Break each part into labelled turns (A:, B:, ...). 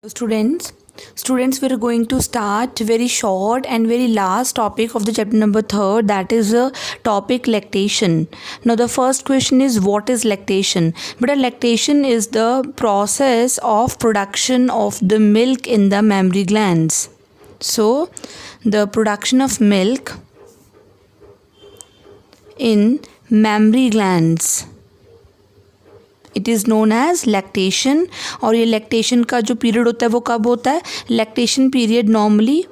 A: Students, we are going to start very short and very last topic of the chapter number 3rd, that is the topic lactation. Now the first question is, what is lactation? But lactation is the process of production of the milk in the mammary glands. So the production of milk in mammary glands, it is known as lactation. और ये lactation का जो period होता है वो कब होता है? लैक्टेशन पीरियड नॉर्मली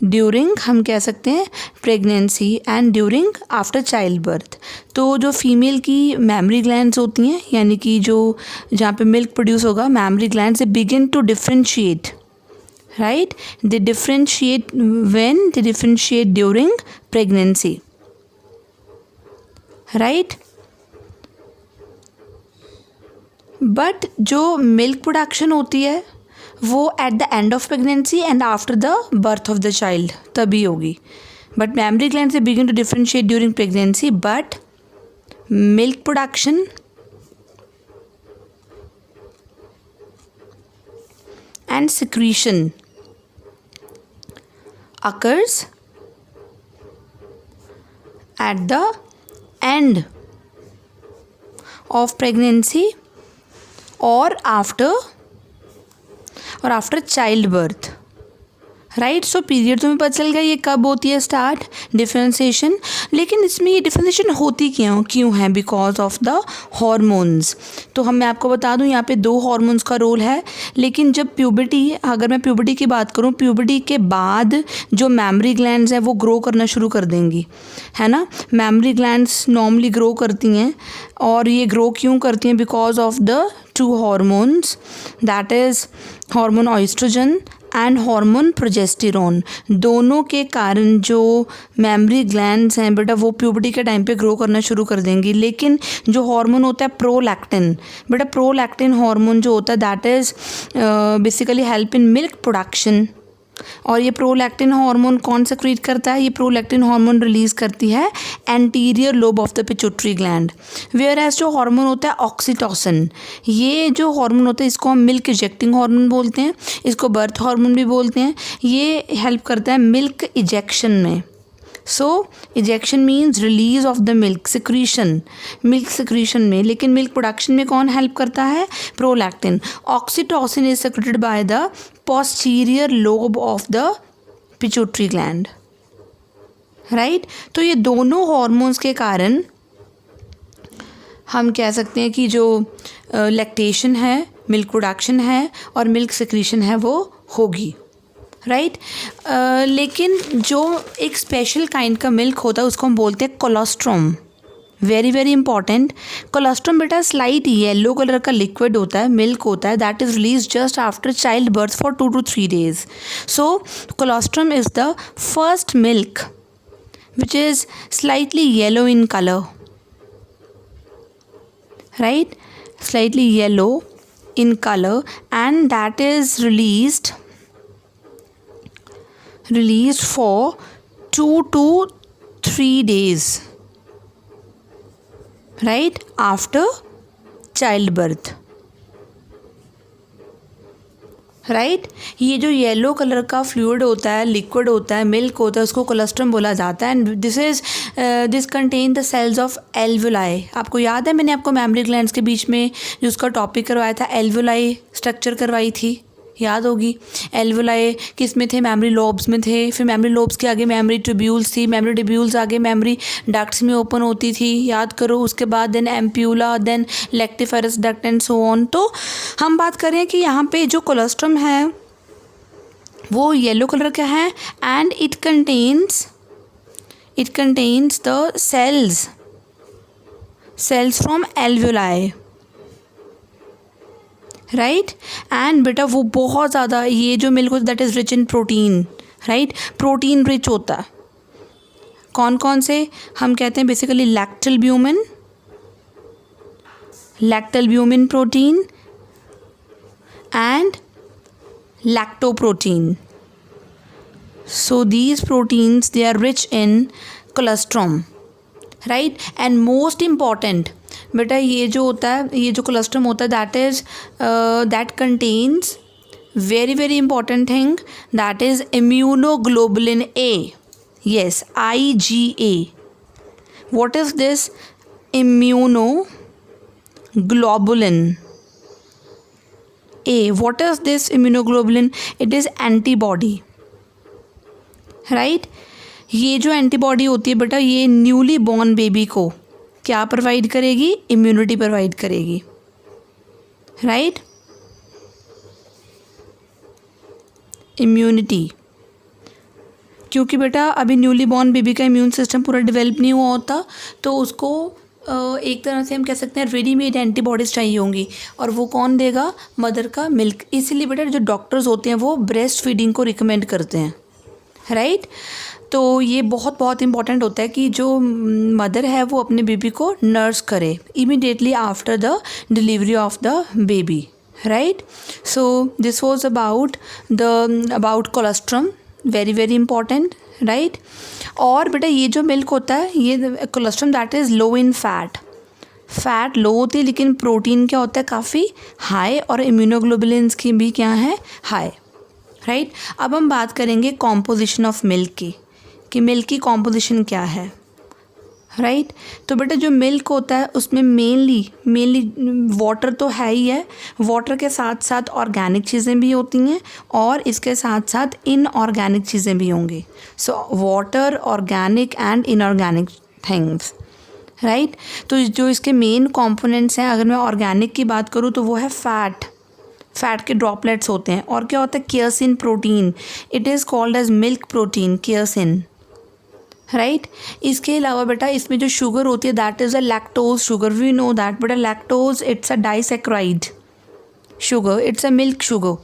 A: ड्यूरिंग, हम कह सकते हैं, pregnancy and during after child birth. तो जो फीमेल की मैमरी ग्लैंड्स होती हैं, यानी कि जो जहाँ पे मिल्क प्रोड्यूस होगा, mammary glands they begin to differentiate, right? They differentiate when they differentiate during pregnancy, right? But जो मिल्क प्रोडक्शन होती है वो at the end of pregnancy and after the birth of the child तभी होगी. But mammary gland से begin to differentiate during pregnancy, but milk production and secretion occurs at the end of pregnancy or after childbirth, right? So period तुम्हें पता चल गया ये कब होती है स्टार्ट, डिफ्रेंशिएशन. लेकिन इसमें ये डिफ्रेंशिएशन होती क्यों है? Because of the hormones. तो मैं आपको बता दूं, यहाँ पे 2 हॉर्मोन्स का रोल है. लेकिन जब प्यूबर्टी, अगर मैं प्यूबर्टी की बात करूँ, प्यूबर्टी के बाद जो मैमरी ग्लैंड्स हैं वो ग्रो करना शुरू कर देंगी, है ना? मैमरी ग्लैंड्स नॉर्मली ग्रो करती हैं, और ये ग्रो क्यों करती हैं? Because of the 2 hormones, that is hormone oestrogen and hormone progesterone. दोनों के कारण जो मैमरी ग्लैंड्स हैं बेटा वो प्यूबर्टी के टाइम पे ग्रो करना शुरू कर देंगी. लेकिन जो हार्मोन होता है प्रोलैक्टिन, बेटा प्रोलैक्टिन हार्मोन जो होता है that is basically help in milk production. और ये प्रोलैक्टिन हार्मोन कौन सेक्रीट करता है? ये प्रोलैक्टिन हार्मोन रिलीज़ करती है anterior lobe of the pituitary gland. Whereas जो हार्मोन होता है ऑक्सीटोसिन, ये जो हार्मोन होता है इसको हम मिल्क इजेक्टिंग हार्मोन बोलते हैं, इसको बर्थ हार्मोन भी बोलते हैं. ये हेल्प करता है मिल्क इजेक्शन में. So ejection means release of the milk secretion, milk secretion में. लेकिन मिल्क प्रोडक्शन में कौन हेल्प करता है? Prolactin. Oxytocin is secreted by the posterior lobe of the pituitary gland, right? तो ये दोनों हॉर्मोन्स के कारण हम कह सकते हैं कि जो लैक्टेशन है, मिल्क प्रोडक्शन है और मिल्क सिक्रीशन है वो होगी, राइट? लेकिन जो एक स्पेशल काइंड का मिल्क होता है उसको हम बोलते हैं colostrum. Very very important. Colostrum बेटा स्लाइट येलो कलर का लिक्विड होता है, मिल्क होता है, that is release just after child birth for 2 to 3 days. So colostrum is the first milk which is slightly yellow in colour, right? Slightly yellow in color, and that is released for 2 to 3 days, right, after childbirth, right. ये जो yellow colour का fluid होता है, liquid होता है, milk होता है, उसको कोलोस्ट्रम बोला जाता है. And this contain the cells of alveoli. आपको याद है मैंने आपको मैमरी ग्लैंड्स के बीच में जो उसका टॉपिक करवाया था, एल्वुलाई स्ट्रक्चर करवाई थी, याद होगी. एल्वुलाई किस में थे? मैमरी लोब्स में थे. फिर मैमरी लोब्स के आगे मैमरी ट्यूब्यूल्स थी, मैमरी ट्यूब्यूल्स आगे मैमरी डक्ट्स में ओपन होती थी, याद करो. उसके बाद then ampulla, then lactiferous duct and so on. तो हम बात करें कि यहाँ पे जो कोलोस्ट्रम है वो येलो कलर का है, and it contains the cells from alveoli, right. And बेटा वो बहुत ज़्यादा, ये जो मिल्क होता है that is rich in protein, right. Protein rich होता है. कौन कौन से? हम कहते हैं basically lactalbumin protein and lactoprotein. So these proteins they are rich in colostrum, right. And most important बेटा ये जो होता है, ये जो कोलेस्ट्रॉम होता है that contains very very important thing, that is immunoglobulin A. Yes, IgA. What is this immunoglobulin A? What is this immunoglobulin? It is antibody, right? ये जो एंटीबॉडी होती है बेटा, ये न्यूली बॉर्न बेबी को क्या प्रोवाइड करेगी? इम्यूनिटी प्रोवाइड करेगी, राइट? इम्यूनिटी, क्योंकि बेटा अभी न्यूली बॉर्न बेबी का इम्यून सिस्टम पूरा डेवलप नहीं हुआ होता, तो उसको एक तरह से हम कह सकते हैं रेडीमेड एंटीबॉडीज़ चाहिए होंगी, और वो कौन देगा? मदर का मिल्क। इसीलिए बेटा जो डॉक्टर्स होते हैं वो ब्रेस्ट फीडिंग को रिकमेंड करते हैं, राइट? तो ये बहुत बहुत इंपॉर्टेंट होता है कि जो मदर है वो अपने बेबी को नर्स करे immediately after the delivery of the baby, right? So this was about colostrum, very very important, right? और बेटा ये जो मिल्क होता है, ये colostrum that is low in fat लो होती है, लेकिन प्रोटीन क्या होता है? काफ़ी हाई, और इम्यूनोग्लोबुलिन्स की भी क्या है? High, right? अब हम बात करेंगे कॉम्पोजिशन ऑफ मिल्क की, कि मिल्क की कॉम्पोजिशन क्या है, राइट? तो बेटा जो मिल्क होता है उसमें मेनली वाटर तो है ही है, वाटर के साथ साथ ऑर्गेनिक चीज़ें भी होती हैं, और इसके साथ साथ इनऑर्गेनिक चीज़ें भी होंगी। So water, organic and inorganic things, right? तो जो इसके मेन कंपोनेंट्स हैं, अगर मैं ऑर्गेनिक की बात करूँ तो वो है फैट के ड्रॉपलेट्स होते हैं, और क्या होता है? Casein protein, it is called as milk protein, casein, right? इसके अलावा बेटा इसमें जो शुगर होती है that is a lactose sugar, we know that बेटा lactose it's a disaccharide sugar, it's a milk sugar,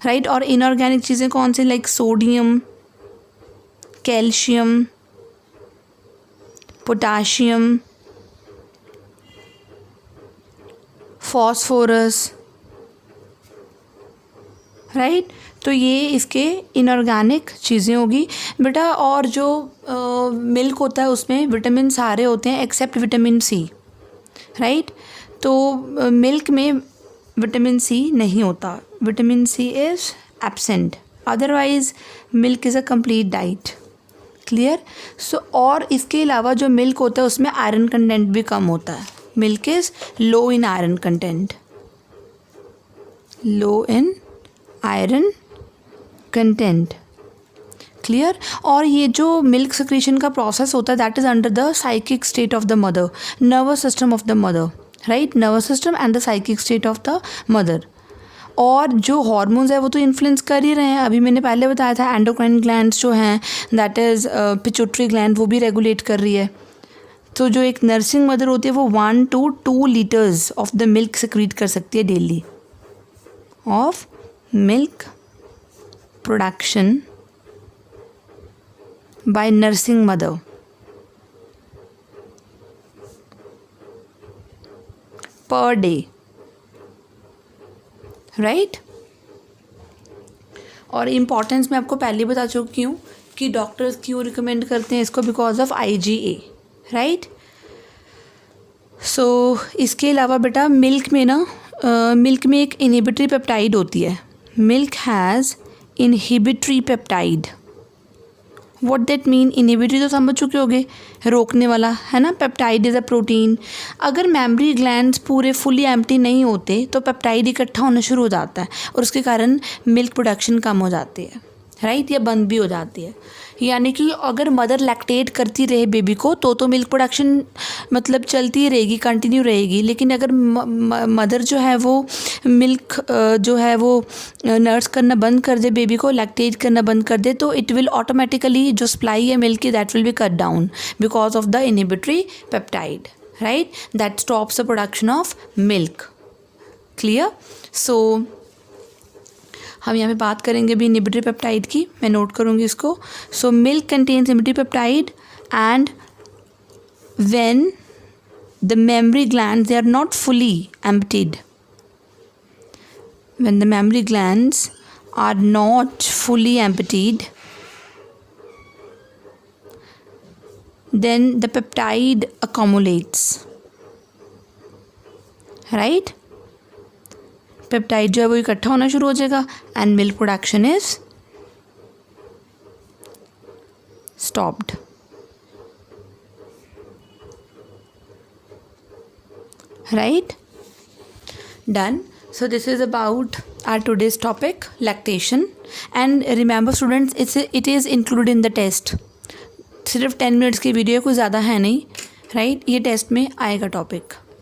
A: right? और इनऑर्गेनिक चीज़ें कौन सी? Like sodium, calcium, potassium, phosphorus, right? तो ये इसके इनऑर्गेनिक चीज़ें होगी बेटा। और जो मिल्क होता है उसमें विटामिन सारे होते हैं एक्सेप्ट विटामिन सी, राइट? तो मिल्क में विटामिन सी नहीं होता, vitamin C is absent, otherwise milk is a complete diet, clear? So और इसके अलावा जो मिल्क होता है उसमें आयरन कंटेंट भी कम होता है, milk is low in iron content, low in iron content, clear? और ये जो मिल्क सिक्रीशन का प्रोसेस होता है that is under the psychic state of the mother, nervous system of the mother, right? Nervous system and the psychic state of the mother. और जो hormones है वो तो इन्फ्लुएंस कर ही रहे हैं, अभी मैंने पहले बताया था एंडोक्राइन ग्लैंड्स जो हैं दैट इज़ पिट्यूटरी ग्लैंड, वो भी रेगुलेट कर रही है। तो जो एक नर्सिंग मदर होती है वो 1 to 2 litres of the milk secrete कर सकती है daily, of milk production by nursing mother, per day, right? और इम्पॉर्टेंस मैं आपको पहले बता चुकी हूँ कि डॉक्टर्स क्यों रिकमेंड करते हैं इसको, बिकॉज ऑफ IgA, राइट? सो इसके अलावा बेटा मिल्क में ना मिल्क में एक इनहिबिटरी पेप्टाइड होती है, milk has inhibitory peptide. What that mean? Inhibitory तो समझ चुके होगे, रोकने वाला, है ना? Peptide is a protein. अगर मेमरी ग्लैंड्स पूरे फुली एम्प्टी नहीं होते तो पेप्टाइड इकट्ठा होना शुरू हो जाता है, और उसके कारण मिल्क प्रोडक्शन कम हो जाती है, राइट? या बंद भी हो जाती है। यानी कि अगर मदर लैक्टेट करती रहे बेबी को तो मिल्क प्रोडक्शन मतलब चलती ही रहेगी, कंटिन्यू रहेगी। लेकिन अगर मदर जो है वो मिल्क जो है वो नर्स करना बंद कर दे, बेबी को लैक्टेट करना बंद कर दे, तो इट विल ऑटोमेटिकली जो सप्लाई है मिल्क की that will be cut down because of the inhibitory peptide, right? That stops the production of milk, clear? So हम यहाँ पे बात करेंगे भी इनहिबिटरी पेप्टाइड की, मैं नोट करूँगी इसको। So milk contains inhibitory peptide and when the mammary glands they are not fully emptied, when the mammary glands are not fully emptied, then the peptide accumulates, right? Peptide जो है वो इकट्ठा होना शुरू हो जाएगा and milk production is stopped. Right? Done. So this is about our today's topic, lactation. And remember students, it is included in the test. सिर्फ 10 minutes की वीडियो कोई ज़्यादा है नहीं, राइट? ये टेस्ट में आएगा टॉपिक.